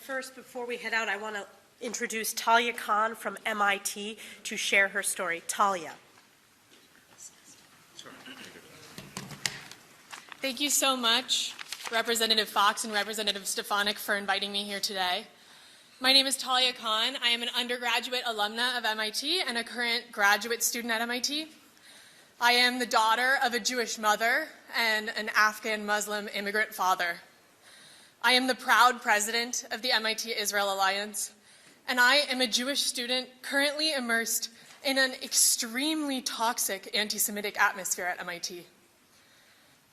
first, before we head out, I want to introduce Talia Khan from MIT to share her story. Talia. Thank you so much, Representative Fox and Representative Stefanik, for inviting me here today. My name is Talia Khan. I am an undergraduate alumna of MIT and a current graduate student at MIT. I am the daughter of a Jewish mother and an Afghan Muslim immigrant father. I am the proud president of the MIT-Israel Alliance, and I am a Jewish student currently immersed in an extremely toxic anti-Semitic atmosphere at MIT.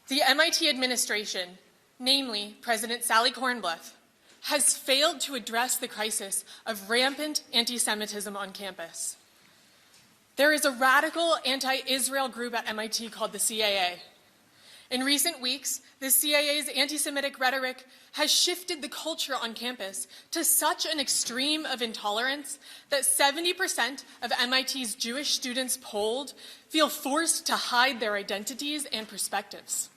The MIT administration, namely President Sally Kornbluth, has failed to address the crisis of rampant anti-Semitism on campus. There is a radical anti-Israel group at MIT called the CAA. In recent weeks, the CAA's anti-Semitic rhetoric has shifted the culture on campus to such an extreme of intolerance that 70% of MIT's Jewish students polled feel forced to hide their identities and perspectives.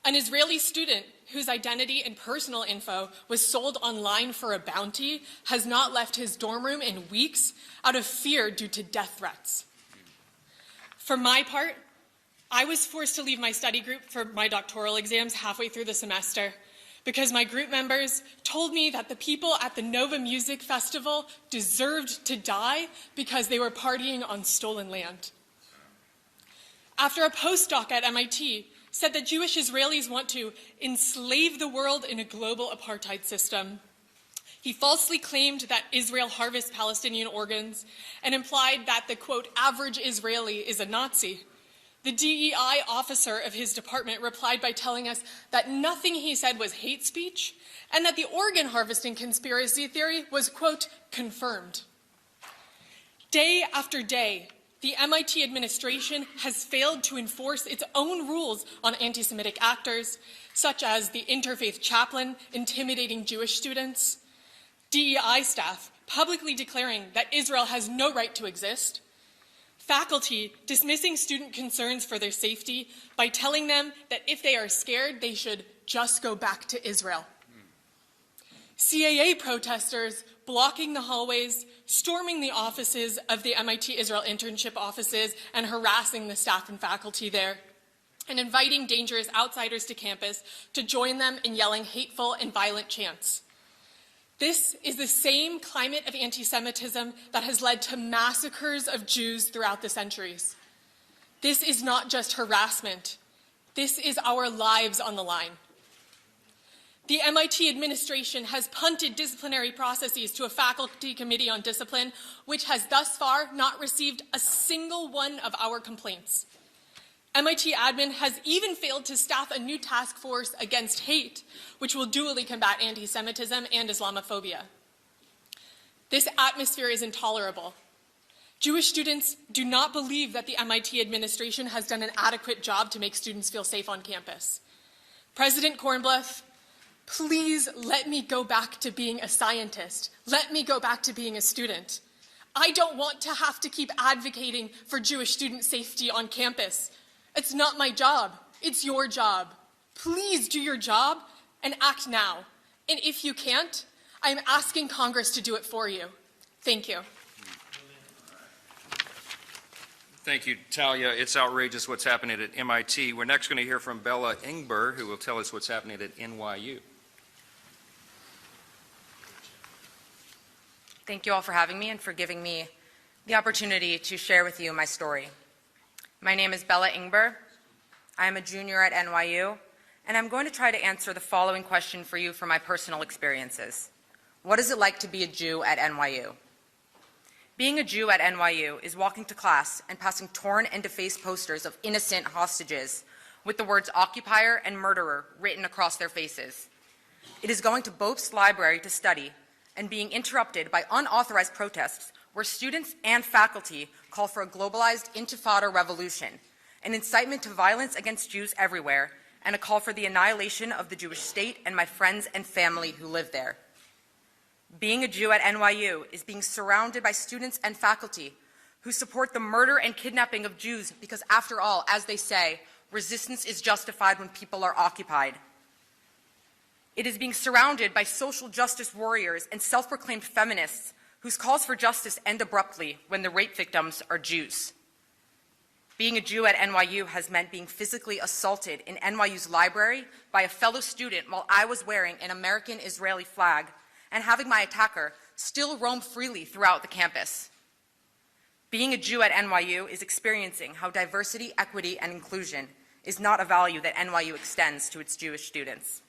An Israeli student whose identity and personal info was sold online for a bounty has not left his dorm room in weeks out of fear due to death threats. For my part, I was forced to leave my study group for my doctoral exams halfway through the semester because my group members told me that the people at the Nova Music Festival deserved to die because they were partying on stolen land. After a postdoc at MIT said that Jewish Israelis want to enslave the world in a global apartheid system, he falsely claimed that Israel harvests Palestinian organs and implied that the, quote, average Israeli is a Nazi. The DEI officer of his department replied by telling us that nothing he said was hate speech and that the organ harvesting conspiracy theory was, quote, confirmed. Day after day, the MIT administration has failed to enforce its own rules on anti-Semitic actors, such as the interfaith chaplain intimidating Jewish students, DEI staff publicly declaring that Israel has no right to exist, faculty dismissing student concerns for their safety by telling them that if they are scared, they should just go back to Israel. CAA protesters blocking the hallways, storming the offices of the MIT Israel internship offices and harassing the staff and faculty there, and inviting dangerous outsiders to campus to join them in yelling hateful and violent chants. This is the same climate of anti-Semitism that has led to massacres of Jews throughout the centuries. This is not just harassment. This is our lives on the line. The MIT administration has punted disciplinary processes to a faculty committee on discipline, which has thus far not received a single one of our complaints. MIT admin has even failed to staff a new task force against hate, which will dually combat anti-Semitism and Islamophobia. This atmosphere is intolerable. Jewish students do not believe that the MIT administration has done an adequate job to make students feel safe on campus. President Kornbluth, please let me go back to being a scientist. Let me go back to being a student. I don't want to have to keep advocating for Jewish student safety on campus. It's not my job. It's your job. Please do your job and act now. And if you can't, I'm asking Congress to do it for you. Thank you. Thank you, Talia. It's outrageous what's happening at MIT. We're next going to hear from Bella Ingber, who will tell us what's happening at NYU. Thank you all for having me and for giving me the opportunity to share with you my story. My name is Bella Ingber. I am a junior at NYU, and I'm going to try to answer the following question for you from my personal experiences. What is it like to be a Jew at NYU? Being a Jew at NYU is walking to class and passing torn and defaced posters of innocent hostages with the words occupier and murderer written across their faces. It is going to Bobst Library to study and being interrupted by unauthorized protests where students and faculty call for a globalized intifada revolution, an incitement to violence against Jews everywhere, and a call for the annihilation of the Jewish state and my friends and family who live there. Being a Jew at NYU is being surrounded by students and faculty who support the murder and kidnapping of Jews because, after all, as they say, resistance is justified when people are occupied. It is being surrounded by social justice warriors and self-proclaimed feminists whose calls for justice end abruptly when the rape victims are Jews. Being a Jew at NYU has meant being physically assaulted in NYU's library by a fellow student while I was wearing an American-Israeli flag and having my attacker still roam freely throughout the campus. Being a Jew at NYU is experiencing how diversity, equity, and inclusion is not a value that NYU extends to its Jewish students.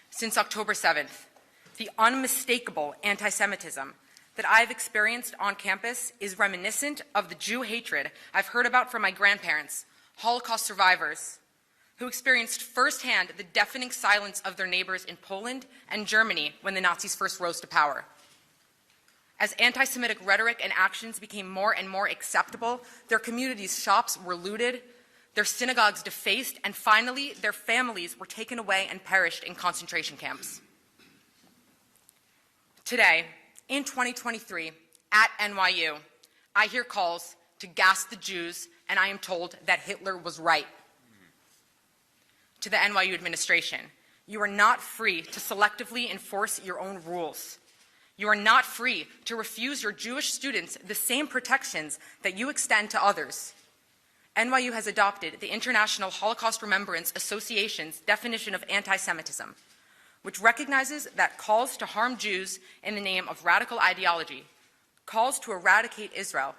Since October 7th, the unmistakable anti-Semitism that I've experienced on campus is reminiscent of the Jew hatred I've heard about from my grandparents, Holocaust survivors, who experienced firsthand the deafening silence of their neighbors in Poland and Germany when the Nazis first rose to power. As anti-Semitic rhetoric and actions became more and more acceptable, their communities' shops were looted, their synagogues defaced, and finally, their families were taken away and perished in concentration camps. Today, in 2023, at NYU, I hear calls to gas the Jews, and I am told that Hitler was right. To the NYU administration, you are not free to selectively enforce your own rules. You are not free to refuse your Jewish students the same protections that you extend to others. NYU has adopted the International Holocaust Remembrance Association's definition of anti-Semitism, which recognizes that calls to harm Jews in the name of radical ideology, calls to eradicate Israel,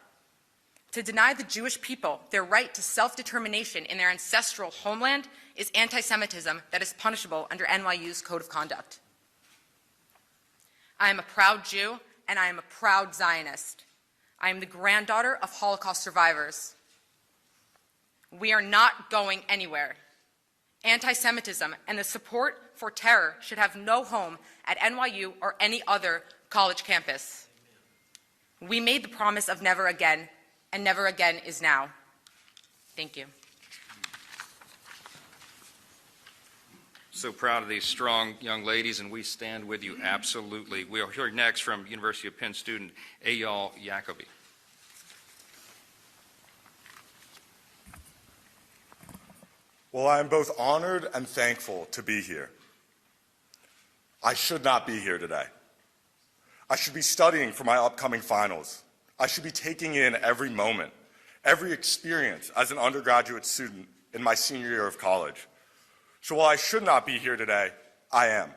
to deny the Jewish people their right to self-determination in their ancestral homeland is anti-Semitism that is punishable under NYU's Code of Conduct. I am a proud Jew, and I am a proud Zionist. I am the granddaughter of Holocaust survivors. We are not going anywhere. Anti-Semitism and the support for terror should have no home at NYU or any other college campus. We made the promise of never again, and never again is now. Thank you. So proud of these strong young ladies, and we stand with you absolutely. We'll hear next from University of Penn student Yobe Yakobi. Well, I am both honored and thankful to be here. I should not be here today. I should be studying for my upcoming finals. I should be taking in every moment, every experience as an undergraduate student in my senior year of college. So while I should not be here today, I am.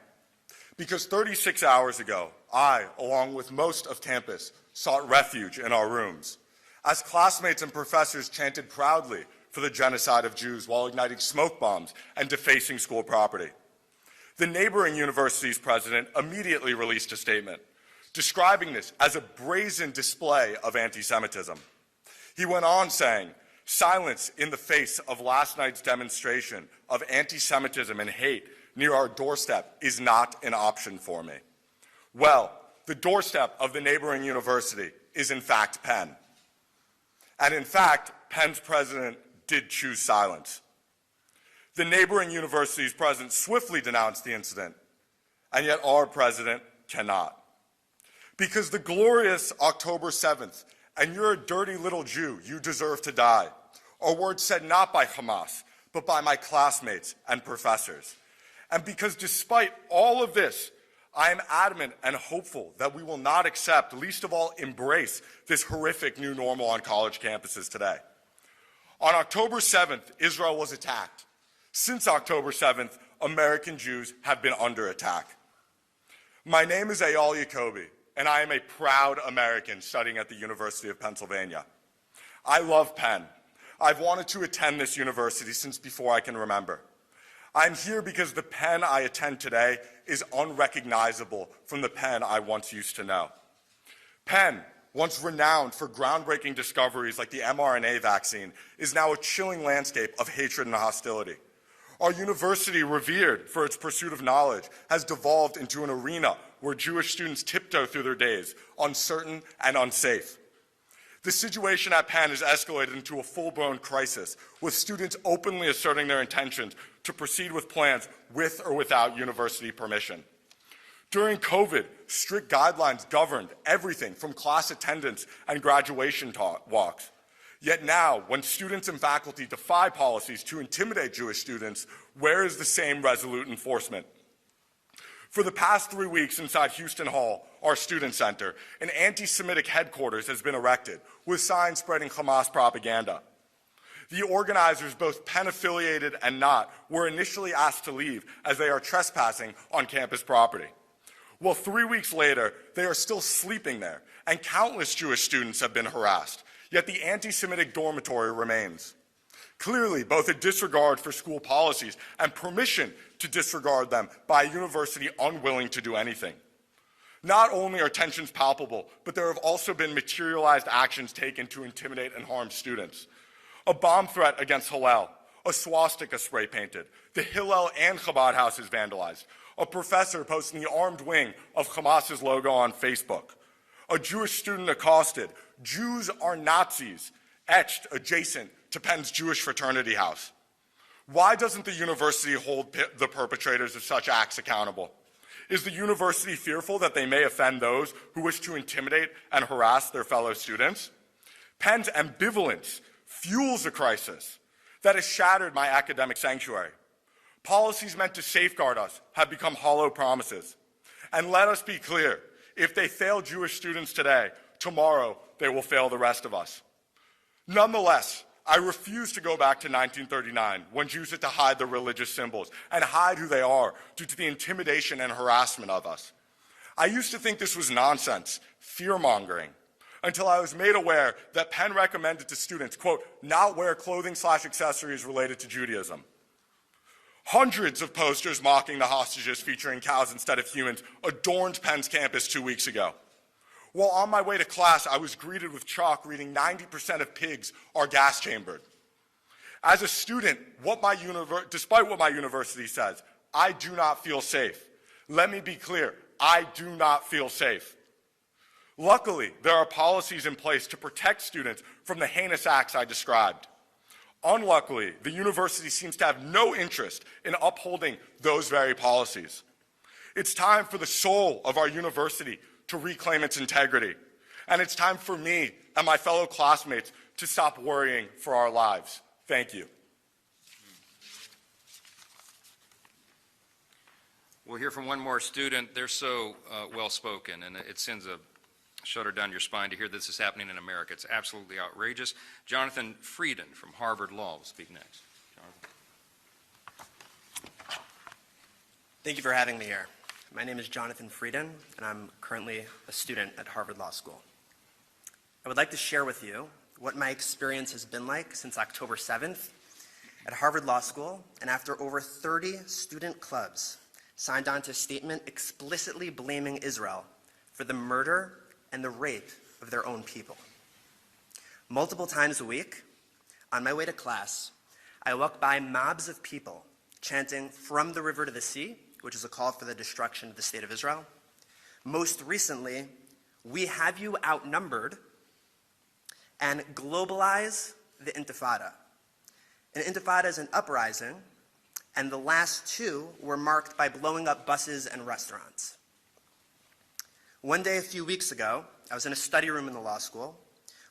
Because 36 hours ago, I, along with most of campus, sought refuge in our rooms, as classmates and professors chanted proudly for the genocide of Jews while igniting smoke bombs and defacing school property. The neighboring university's president immediately released a statement describing this as a brazen display of anti-Semitism. He went on saying, "Silence in the face of last night's demonstration of anti-Semitism and hate near our doorstep is not an option for me." Well, the doorstep of the neighboring university is in fact Penn. And in fact, Penn's president did choose silence. The neighboring university's president swiftly denounced the incident, and yet our president cannot. Because the glorious October 7th, and you're a dirty little Jew, you deserve to die, are words said not by Hamas, but by my classmates and professors. And because despite all of this, I am adamant and hopeful that we will not accept, least of all embrace, this horrific new normal on college campuses today. On October 7th, Israel was attacked. Since October 7th, American Jews have been under attack. My name is Yobe Yakobi, and I am a proud American studying at the University of Pennsylvania. I love Penn. I've wanted to attend this university since before I can remember. I'm here because the Penn I attend today is unrecognizable from the Penn I once used to know. Penn, once renowned for groundbreaking discoveries like the mRNA vaccine, is now a chilling landscape of hatred and hostility. Our university, revered for its pursuit of knowledge, has devolved into an arena where Jewish students tiptoe through their days, uncertain and unsafe. The situation at Penn has escalated into a full-blown crisis, with students openly asserting their intentions to proceed with plans with or without university permission. During COVID, strict guidelines governed everything from class attendance and graduation walks. Yet now, when students and faculty defy policies to intimidate Jewish students, where is the same resolute enforcement? For the past 3 weeks inside Houston Hall, our student center, an anti-Semitic headquarters has been erected with signs spreading Hamas propaganda. The organizers, both Penn-affiliated and not, were initially asked to leave as they are trespassing on campus property. Well, 3 weeks later, they are still sleeping there, and countless Jewish students have been harassed, yet the anti-Semitic dormitory remains. Clearly, both a disregard for school policies and permission to disregard them by a university unwilling to do anything. Not only are tensions palpable, but there have also been materialized actions taken to intimidate and harm students. A bomb threat against Hillel, a swastika spray painted, the Hillel and Chabad houses vandalized, a professor posting the armed wing of Hamas's logo on Facebook, a Jewish student accosted, "Jews are Nazis," etched adjacent to Penn's Jewish fraternity house. Why doesn't the university hold the perpetrators of such acts accountable? Is the university fearful that they may offend those who wish to intimidate and harass their fellow students? Penn's ambivalence fuels a crisis that has shattered my academic sanctuary. Policies meant to safeguard us have become hollow promises. And let us be clear, if they fail Jewish students today, tomorrow they will fail the rest of us. Nonetheless, I refuse to go back to 1939 when Jews had to hide their religious symbols and hide who they are due to the intimidation and harassment of us. I used to think this was nonsense, fear-mongering, until I was made aware that Penn recommended to students, quote, not wear clothing/accessories related to Judaism. Hundreds of posters mocking the hostages featuring cows instead of humans adorned Penn's campus 2 weeks ago. While on my way to class, I was greeted with chalk reading 90% of pigs are gas chambered. As a student, despite what my university says, I do not feel safe. Let me be clear, I do not feel safe. Luckily, there are policies in place to protect students from the heinous acts I described. Unluckily, the university seems to have no interest in upholding those very policies. It's time for the soul of our university to reclaim its integrity. And it's time for me and my fellow classmates to stop worrying for our lives. Thank you. We'll hear from one more student. They're so well-spoken, and it sends a shudder down your spine to hear this is happening in America. It's absolutely outrageous. Jonathan Freden from Harvard Law will speak next. Jonathan. Thank you for having me here. My name is Jonathan Freden, and I'm currently a student at Harvard Law School. I would like to share with you what my experience has been like since October 7th at Harvard Law School, and after over 30 student clubs signed on to a statement explicitly blaming Israel for the murder and the rape of their own people. Multiple times a week, on my way to class, I walk by mobs of people chanting "From the river to the sea," which is a call for the destruction of the state of Israel. Most recently, "We have you outnumbered," and "Globalize the Intifada." An intifada is an uprising, and the last two were marked by blowing up buses and restaurants. One day a few weeks ago, I was in a study room in the law school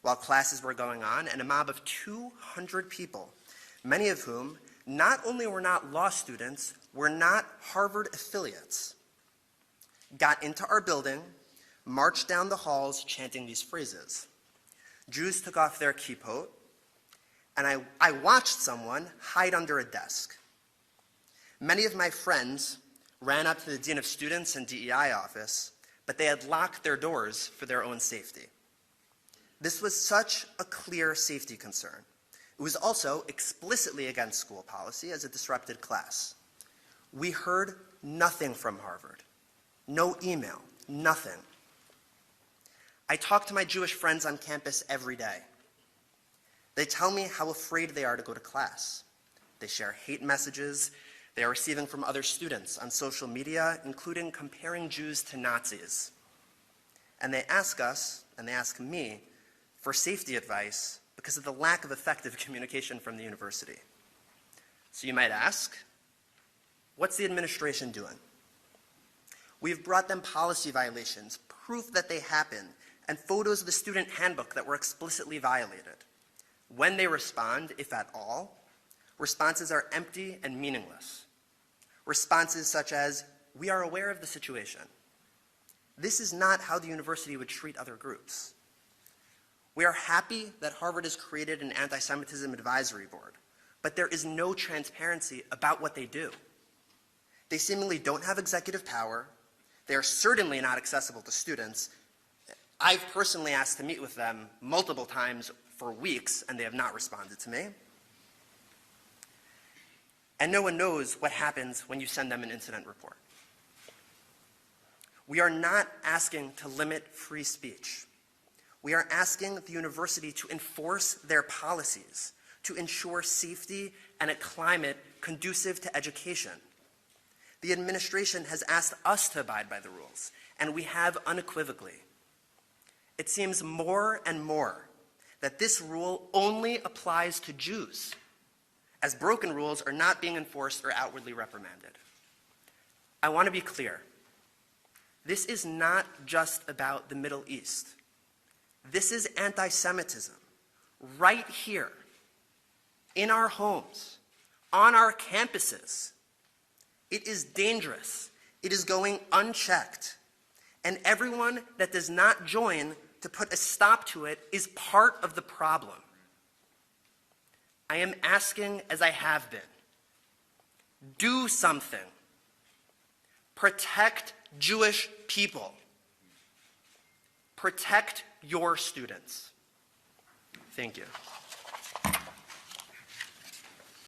while classes were going on, and a mob of 200 people, many of whom not only were not law students, were not Harvard affiliates, got into our building, marched down the halls chanting these phrases. Jews took off their kippot, and I watched someone hide under a desk. Many of my friends ran up to the Dean of Students and DEI office, but they had locked their doors for their own safety. This was such a clear safety concern. It was also explicitly against school policy as it disrupted class. We heard nothing from Harvard. No email, nothing. I talk to my Jewish friends on campus every day. They tell me how afraid they are to go to class. They share hate messages they are receiving from other students on social media, including comparing Jews to Nazis. And they ask us, and they ask me, for safety advice because of the lack of effective communication from the university. So you might ask, what's the administration doing? We've brought them policy violations, proof that they happened, and photos of the student handbook that were explicitly violated. When they respond, if at all, responses are empty and meaningless. Responses such as, "We are aware of the situation." This is not how the university would treat other groups. We are happy that Harvard has created an anti-Semitism advisory board, but there is no transparency about what they do. They seemingly don't have executive power. They are certainly not accessible to students. I've personally asked to meet with them multiple times for weeks, and they have not responded to me. And no one knows what happens when you send them an incident report. We are not asking to limit free speech. We are asking the university to enforce their policies, to ensure safety and a climate conducive to education. The administration has asked us to abide by the rules, and we have unequivocally. It seems more and more that this rule only applies to Jews, as broken rules are not being enforced or outwardly reprimanded. I want to be clear. This is not just about the Middle East. This is anti-Semitism, right here, in our homes, on our campuses. It is dangerous. It is going unchecked. And everyone that does not join to put a stop to it is part of the problem. I am asking, as I have been, do something. Protect Jewish people. Protect your students. Thank you.